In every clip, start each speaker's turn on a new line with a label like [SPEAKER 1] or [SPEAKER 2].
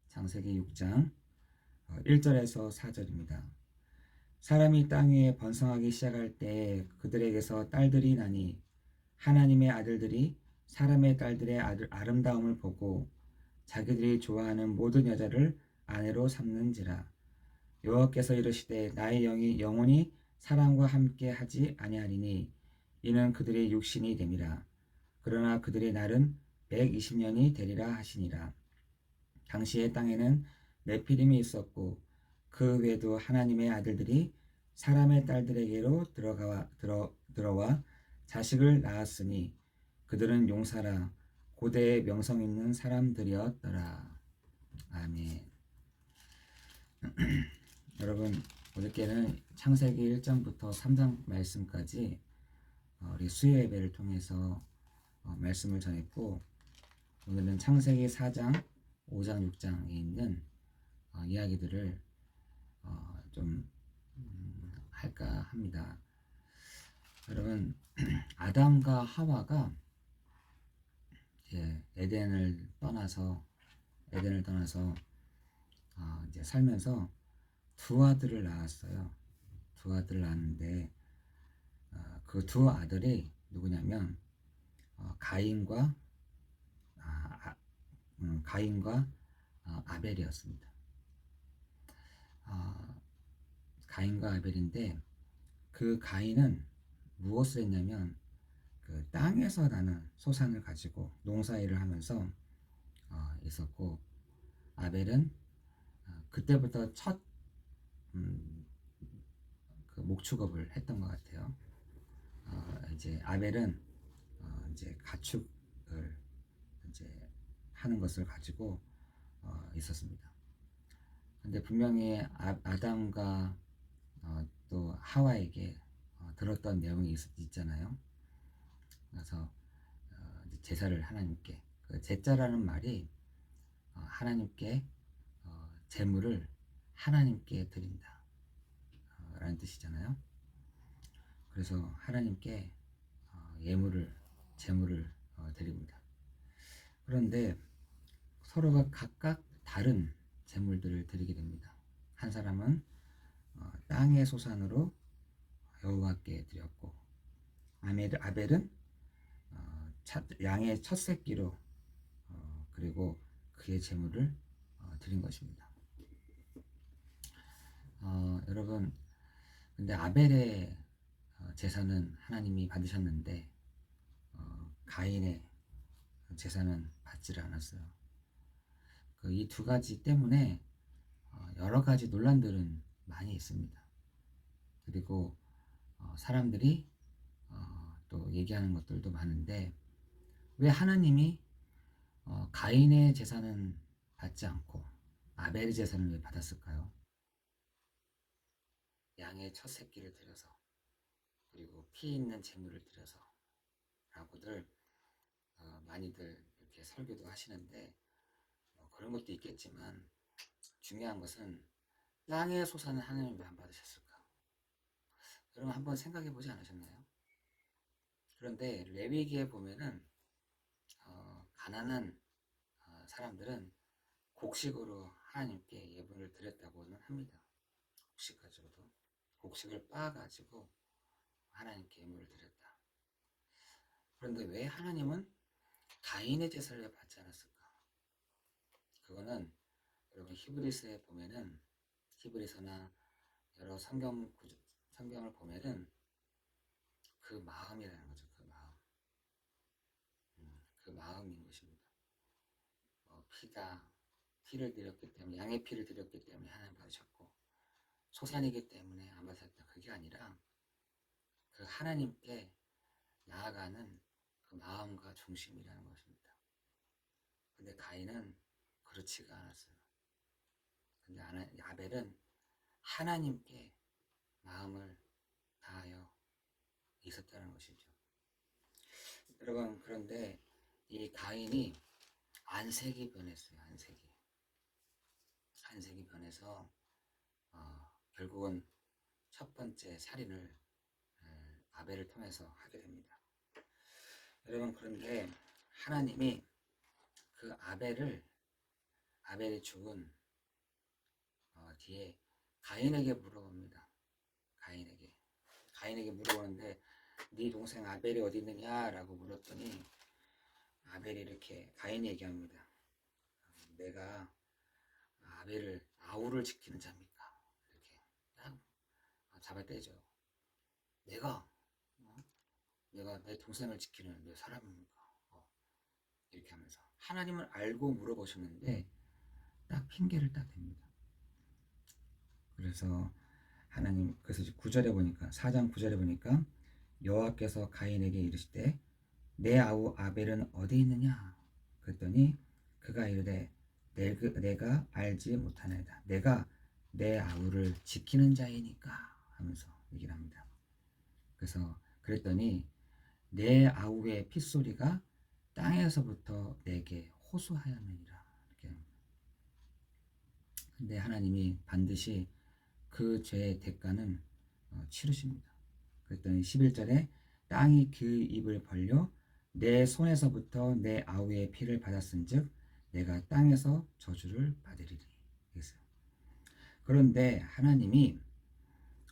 [SPEAKER 1] 창세기 6장 1절에서 4절입니다. 사람이 땅 위에 번성하기 시작할 때 그들에게서 딸들이 나니 하나님의 아들들이 사람의 딸들의 아름다움을 보고 자기들이 좋아하는 모든 여자를 아내로 삼는지라. 여호와께서 이르시되 나의 영이 영원히 사람과 함께 하지 아니하리니 이는 그들의 육신이 됨이라. 그러나 그들의 날은 120년이 되리라 하시니라. 당시의 땅에는 네피림이 있었고 그 외에도 하나님의 아들들이 사람의 딸들에게로 들어와 자식을 낳았으니 그들은 용사라 고대의 명성 있는 사람들이었더라. 아멘. 여러분, 어저께는 창세기 1장부터 3장 말씀까지 우리 수요 예배를 통해서 말씀을 전했고, 오늘은 창세기 4장, 5장, 6장에 있는 이야기들을 좀 할까 합니다. 여러분, 아담과 하와가 이제 에덴을 떠나서 이제 살면서 두 아들을 낳았어요. 두 아들을 낳았는데 그 두 아들이 누구냐면 가인과 아벨이었습니다. 가인과 아벨인데 그 가인은 무엇을 했냐면 그 땅에서 나는 소산을 가지고 농사일을 하면서 있었고, 아벨은 그때부터 첫 그 목축업을 했던 것 같아요. 이제 아벨은 이제 가축을 이제 하는 것을 가지고 있었습니다. 근데 분명히 아담과 또 하와에게 들었던 내용이 있잖아요. 그래서 제사를 하나님께, 그 제자라는 말이 하나님께 제물을 하나님께 드린다 라는 뜻이잖아요. 그래서 하나님께 제물을 드립니다. 그런데 서로가 각각 다른 제물들을 드리게 됩니다. 한 사람은 땅의 소산으로 여호와께 드렸고, 아벨은 양의 첫 새끼로 그리고 그의 제물을 드린 것입니다. 여러분, 근데 아벨의 제사는 하나님이 받으셨는데 가인의 제사는 받지를 않았어요. 이 두 가지 때문에 여러 가지 논란들은 많이 있습니다. 그리고 사람들이 또 얘기하는 것들도 많은데, 왜 하나님이 가인의 제사는 받지 않고 아벨의 제사는 왜 받았을까요? 양의 첫 새끼를 드려서, 그리고 피 있는 제물을 드려서 라고들 많이들 이렇게 설교도 하시는데, 그런 것도 있겠지만 중요한 것은 땅의 소산을 하나님이 왜 안 받으셨을까? 여러분 한번 생각해 보지 않으셨나요? 그런데 레위기에 보면은 가난한 사람들은 곡식으로 하나님께 예물을 드렸다고는 합니다. 곡식 가지고도, 곡식을 빻아가지고 하나님께 예물을 드렸다. 그런데 왜 하나님은 가인의 제사를 왜 받지 않았을까? 그거는 여러분 히브리서에 보면은, 히브리서나 여러 성경을 보면은 그 마음이라는 거죠. 그 마음. 그 마음인 것입니다. 피를 드렸기 때문에, 양의 피를 드렸기 때문에 하나님 받으셨고, 소산이기 때문에 안 받으셨다. 그게 아니라 그 하나님께 나아가는 그 마음과 중심이라는 것입니다. 근데 가인은 그렇지가 않았어요. 근데 아벨은 하나님께 마음을 다하여 있었다는 것이죠. 여러분, 그런데 이 가인이 안색이 변했어요. 안색이 변해서 결국은 첫 번째 살인을 아벨을 통해서 하게 됩니다. 여러분, 그런데 하나님이 그 아벨을 아벨이 죽은 뒤에 가인에게 물어봅니다. 가인에게 물어보는데 네 동생 아벨이 어디 있느냐라고 물었더니 아벨이 이렇게 가인이 얘기합니다. 내가 아벨을 아우를 지키는 자입니까? 이렇게 딱 잡아떼죠. 내가 내가 내 동생을 지키는 내 사람입니까? 이렇게 하면서 하나님을 알고 물어보셨는데 딱 핑계를 딱 댑니다. 그래서 하나님, 그래서 9절에 보니까 4장 9절에 보니까 여호와께서 가인에게 이르시되 내 아우 아벨은 어디 있느냐? 그랬더니 그가 이르되 내가 알지 못하나이다. 내가 내 아우를 지키는 자이니까 하면서 얘기를 합니다. 그래서 그랬더니 내 아우의 핏소리가 땅에서부터 내게 호소하였느니라. 이렇게 합니다. 근데 하나님이 반드시 그 죄의 대가는 치르십니다. 그랬더니 11절에 땅이 그 입을 벌려 내 손에서부터 내 아우의 피를 받았은즉 내가 땅에서 저주를 받으리니. 그런데 하나님이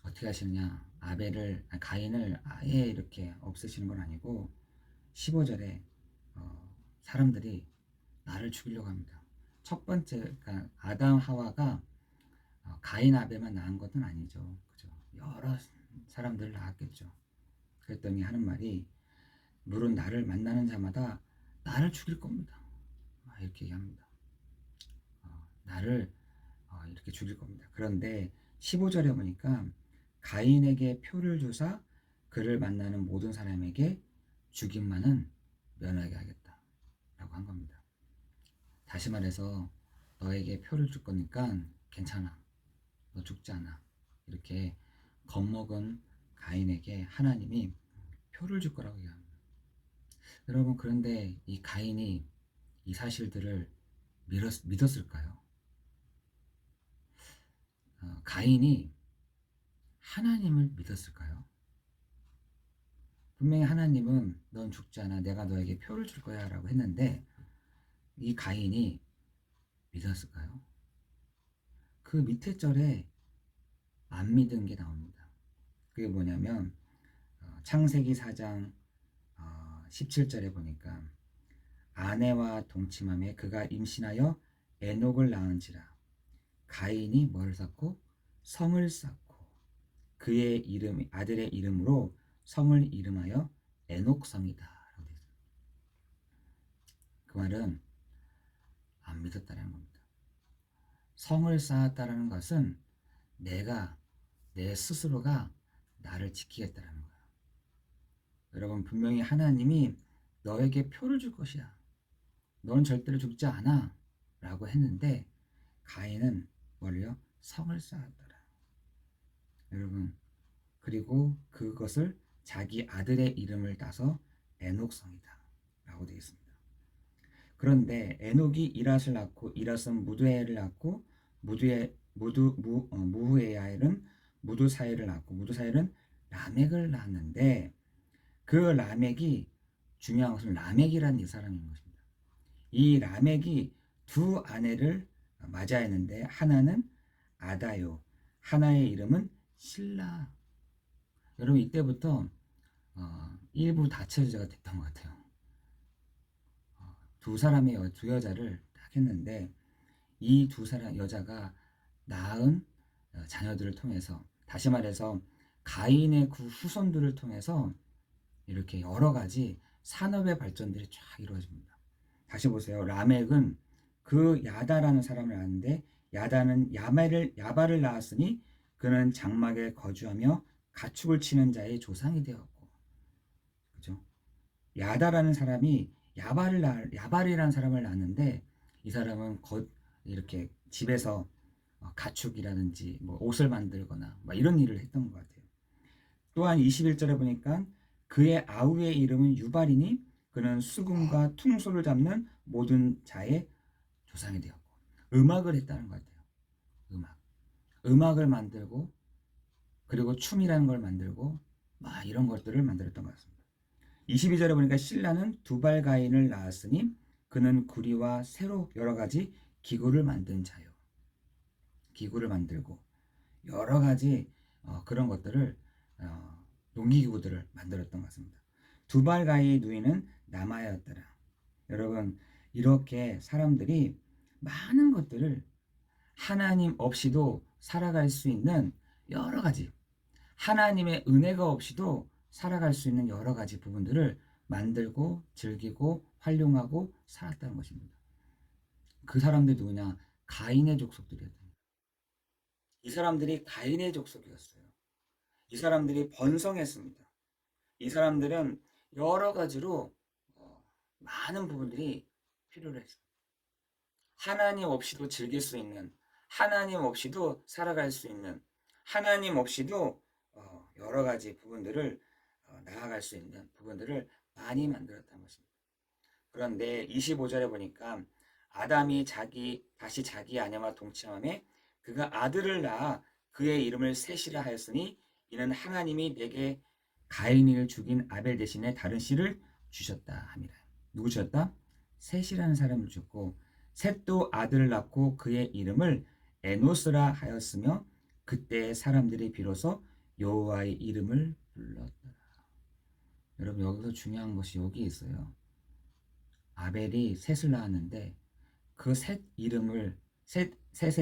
[SPEAKER 1] 어떻게 하시느냐? 가인을 아예 이렇게 없애시는 건 아니고 15절에 사람들이 나를 죽이려고 합니다. 첫 번째, 그러니까 아담 하와가 가인 아벨만 낳은 것은 아니죠. 그죠? 여러 사람들을 낳았겠죠. 그랬더니 하는 말이 물은 나를 만나는 자마다 나를 죽일 겁니다. 이렇게 얘기합니다. 나를 이렇게 죽일 겁니다. 그런데 15절에 보니까 가인에게 표를 주사 그를 만나는 모든 사람에게 죽임만은 면하게 하겠다 라고 한 겁니다. 다시 말해서 너에게 표를 줄 거니까 괜찮아. 너 죽지 않아. 이렇게 겁먹은 가인에게 하나님이 표를 줄 거라고 얘기합니다. 여러분, 그런데 이 가인이 이 사실들을 믿었을까요? 가인이 하나님을 믿었을까요? 분명히 하나님은 넌 죽지 않아. 내가 너에게 표를 줄 거야 라고 했는데 이 가인이 믿었을까요? 그 밑에 절에 안 믿은 게 나옵니다. 그게 뭐냐면 창세기 4장 17절에 보니까 아내와 동침함에 그가 임신하여 에녹을 낳은지라. 가인이 뭐를 쌓고? 성을 쌓고 그의 아들의 이름으로 성을 이름하여 에녹성이다. 그 말은 안 믿었다는 겁니다. 성을 쌓았다는 것은 내 스스로가 나를 지키겠다는 거예요. 여러분, 분명히 하나님이 너에게 표를 줄 것이야. 너는 절대로 죽지 않아 라고 했는데 가인은 뭘요? 성을 쌓았더라. 여러분, 그리고 그것을 자기 아들의 이름을 따서 에녹성이다 라고 되어 있습니다. 그런데 에녹이 이랏을 낳고 이랏은 무드헤를 낳고 무후에야엘은 무드사엘을 낳고 무드사엘은 라멕을 낳았는데 그 라멕이, 중요한 것은 라멕이라는 이 사람인 것입니다. 이 라멕이 두 아내를 맞이했는데 하나는 아다요, 하나의 이름은 실라. 여러분, 이때부터 일부 다처제가 됐던 것 같아요. 두 여자를 딱 했는데 이 두 여자가 낳은 자녀들을 통해서, 다시 말해서 가인의 그 후손들을 통해서 이렇게 여러 가지 산업의 발전들이 쫙 이루어집니다. 다시 보세요. 라멕은 그 야다라는 사람을 낳았는데 야다는 야발을 낳았으니 그는 장막에 거주하며 가축을 치는 자의 조상이 되었고, 그죠? 야다라는 사람이 야발이라는 사람을 낳았는데 이 사람은 이렇게 집에서 가축이라든지 뭐 옷을 만들거나 이런 일을 했던 것 같아요. 또한 21절에 보니까 그의 아우의 이름은 유발이니 그는 수금과 퉁소를 잡는 모든 자의 조상이 되었고, 음악을 했다는 것 같아요. 음악을 만들고 그리고 춤이라는 걸 만들고 이런 것들을 만들었던 것 같습니다. 22절에 보니까 신라는 두발가인을 낳았으니 그는 구리와 새로 여러 가지 기구를 만든 자요. 기구를 만들고 여러 가지 그런 것들을 농기구들을 만들었던 것 같습니다. 두발가이 누이는 남아였더라. 여러분 이렇게 사람들이 많은 것들을 하나님 없이도 살아갈 수 있는 여러 가지 하나님의 은혜가 없이도 살아갈 수 있는 여러 가지 부분들을 만들고 즐기고 활용하고 살았다는 것입니다. 그 사람들이 누구냐? 가인의 족속들이었다. 이 사람들이 가인의 족속이었어요. 이 사람들이 번성했습니다. 이 사람들은 여러 가지로 많은 부분들이 필요로 했습니다. 하나님 없이도 즐길 수 있는, 하나님 없이도 살아갈 수 있는, 하나님 없이도 여러 가지 부분들을 나아갈 수 있는 부분들을 많이 만들었다는 것입니다. 그런데 25절에 보니까 아담이 다시 자기 아내와 동침함에 그가 아들을 낳아 그의 이름을 셋이라 하였으니 이는 하나님이 내게 가인을 죽인 아벨 대신에 다른 씨를 주셨다 합니다. 누구 주셨다? 셋이라는 사람을 주셨고 셋도 아들을 낳고 그의 이름을 에노스라 하였으며 그때 사람들이 비로소 여호와의 이름을 불렀더라. 여러분 여기서 중요한 것이 여기 있어요. 아벨이 셋을 낳았는데 그 셋의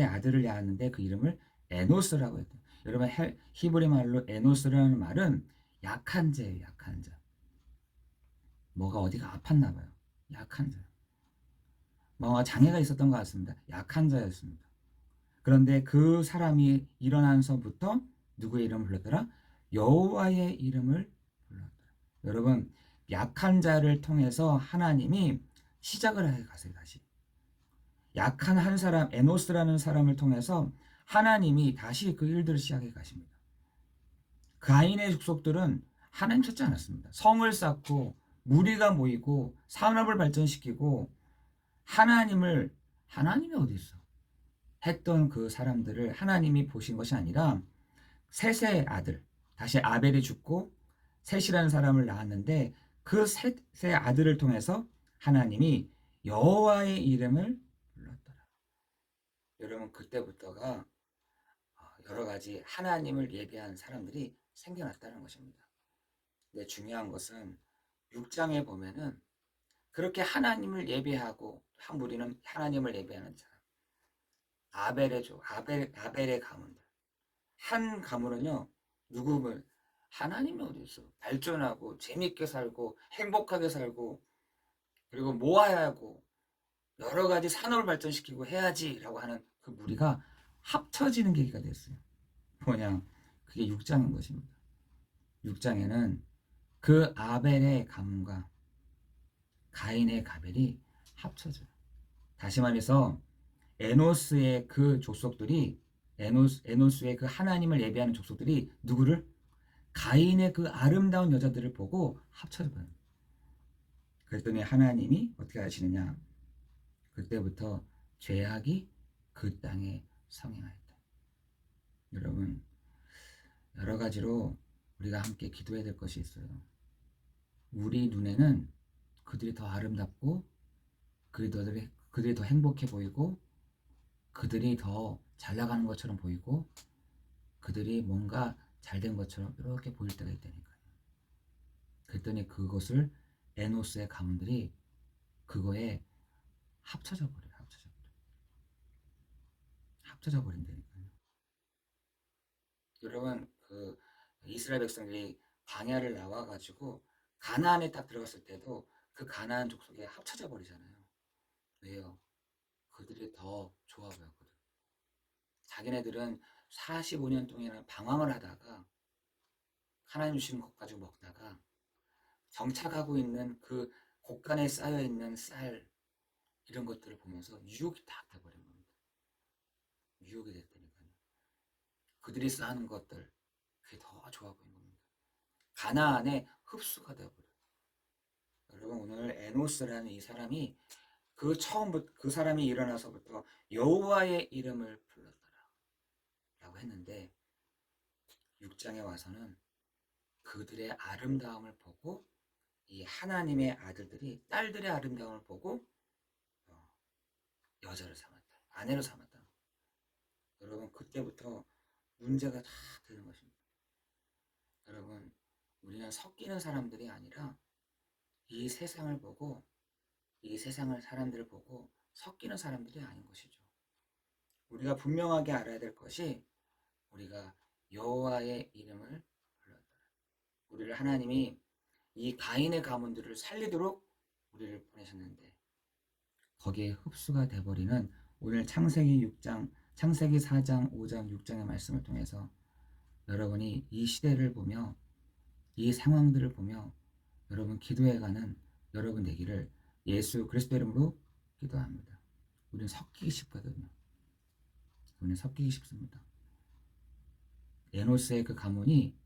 [SPEAKER 1] 아들을 낳았는데 그 이름을 에노스라고 했다. 여러분 히브리 말로 에노스라는 말은 약한 자예요. 약한 자. 뭐가 어디가 아팠나 봐요. 약한 자. 뭐가 장애가 있었던 것 같습니다. 약한 자였습니다. 그런데 그 사람이 일어나서부터 누구의 이름을 불렀더라? 여호와의 이름을 불렀더라. 여러분 약한 자를 통해서 하나님이 시작을 해 가세요. 다시 약한 한 사람 에노스라는 사람을 통해서 하나님이 다시 그 일들을 시작해 가십니다. 가인의 족속들은 하나님 찾지 않았습니다. 성을 쌓고 무리가 모이고 산업을 발전시키고 하나님이 어디 있어? 했던 그 사람들을 하나님이 보신 것이 아니라 셋의 아들, 다시 아벨이 죽고 셋이라는 사람을 낳았는데 그 셋의 아들을 통해서 하나님이 여호와의 이름을 불렀더라. 여러분 그때부터가 여러 가지 하나님을 예배하는 사람들이 생겨났다는 것입니다. 근데 중요한 것은 6장에 보면은 그렇게 하나님을 예배하고 한 무리는 하나님을 예배하는 사람 아벨의 가문들 한 가문은요 누구를 하나님이 어디 있어 발전하고 재밌게 살고 행복하게 살고 그리고 모아야 하고 여러 가지 산업을 발전시키고 해야지라고 하는 그 무리가 합쳐지는 계기가 됐어요. 뭐냐 그게 6장인 것입니다. 6장에는 그 아벨의 가문과 가인의 가벨이 합쳐져요. 다시 말해서 에노스의 그 족속들이 에노스의 그 하나님을 예배하는 족속들이 누구를 가인의 그 아름다운 여자들을 보고 합쳐져 버려요. 그랬더니 하나님이 어떻게 하시느냐? 그때부터 죄악이 그 땅에 성행하였다. 여러분 여러 가지로 우리가 함께 기도해야 될 것이 있어요. 우리 눈에는 그들이 더 아름답고 그들이 더 행복해 보이고 그들이 더 잘 나가는 것처럼 보이고 그들이 뭔가 잘된 것처럼 이렇게 보일 때가 있다니까요. 그랬더니 그것을 에노스의 가문들이 그거에 합쳐져 버려요. 합쳐져 버린다니까요. 여러분 그 이스라엘 백성들이 광야를 나와 가지고 가나안에 딱 들어갔을 때도 그 가나안 족속에 합쳐져 버리잖아요. 왜요? 그들이 더 좋아 보였거든. 자기네들은 45년 동안 방황을 하다가 하나님 주시는 것 가지고 먹다가 정착하고 있는 그 곳간에 쌓여 있는 쌀 이런 것들을 보면서 유혹이 딱 돼버린 겁니다. 유혹이 됐다니까요. 그들이 쌓는 것들 그게 더 좋아 보인 겁니다. 가나안에 흡수가 되어버려요. 여러분 오늘 에노스라는 이 사람이 그 처음부터 그 사람이 일어나서부터 여호와의 이름을 불렀더라 라고 했는데 6장에 와서는 그들의 아름다움을 보고 이 하나님의 아들들이 딸들의 아름다움을 보고 여자를 삼았다. 아내로 삼았다. 여러분 그때부터 문제가 다 되는 것입니다. 여러분 우리는 섞이는 사람들이 아니라 이 세상을 보고 이 세상을 사람들을 보고 섞이는 사람들이 아닌 것이죠. 우리가 분명하게 알아야 될 것이 우리가 여호와의 이름을 불렀다. 우리를 하나님이 이 가인의 가문들을 살리도록 우리를 보내셨는데 거기에 흡수가 돼버리는 오늘 창세기 6장, 창세기 4장, 5장, 6장의 말씀을 통해서 여러분이 이 시대를 보며 이 상황들을 보며 여러분 기도해가는 여러분 되기를 예수 그리스도 이름으로 기도합니다. 우리는 섞이기 쉽거든요. 우리는 섞이기 쉽습니다. 에노스의 그 가문이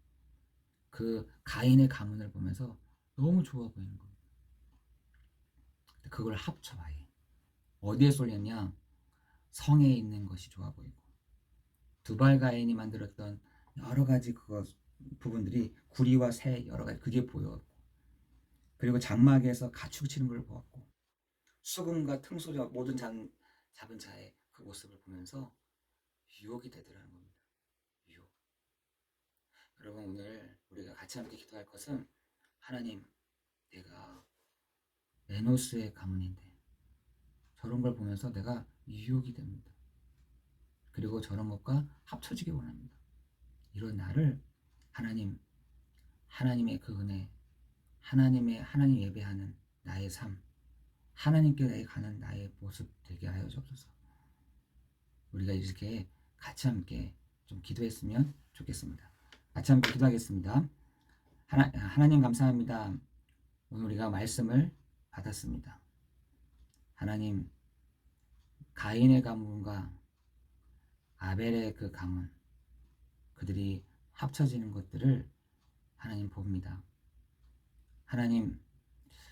[SPEAKER 1] 그 가인의 가문을 보면서 너무 좋아 보이는 겁니다. 그걸 합쳐봐요. 어디에 쏠렸냐? 성에 있는 것이 좋아 보이고 두발 가인이 만들었던 여러 가지 그거 부분들이 구리와 새 여러 가지 그게 보였고 그리고 장막에서 가축 치는 걸 보았고 수금과 틈소리와 모든 잡은 자의 그 모습을 보면서 유혹이 되더라는 겁니다. 유혹. 여러분 오늘 우리가 같이 함께 기도할 것은 하나님 내가 에노스의 가문인데 저런 걸 보면서 내가 유혹이 됩니다. 그리고 저런 것과 합쳐지기 원합니다. 이런 나를 하나님의 그 은혜, 하나님 예배하는 나의 삶, 하나님께 가는 나의 모습 되게 하여 주옵소서. 우리가 이렇게 같이 함께 좀 기도했으면 좋겠습니다. 같이 함께 기도하겠습니다. 하나님 감사합니다. 오늘 우리가 말씀을 받았습니다. 하나님, 가인의 가문과 아벨의 그 가문, 그들이 합쳐지는 것들을 하나님 봅니다. 하나님,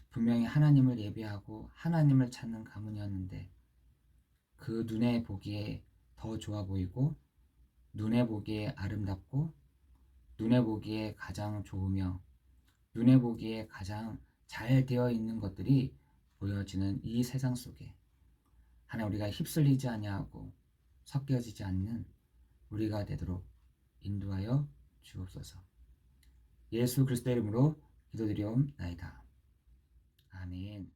[SPEAKER 1] 분명히 하나님을 예배하고 하나님을 찾는 가문이었는데 그 눈에 보기에 더 좋아 보이고 눈에 보기에 아름답고 눈에 보기에 가장 좋으며 눈에 보기에 가장 잘 되어 있는 것들이 보여지는 이 세상 속에 하나님 우리가 휩쓸리지 아니하고 섞여지지 않는 우리가 되도록 인도하여 주옵소서. 예수 그리스도의 이름으로 기도드리옵나이다. 아멘.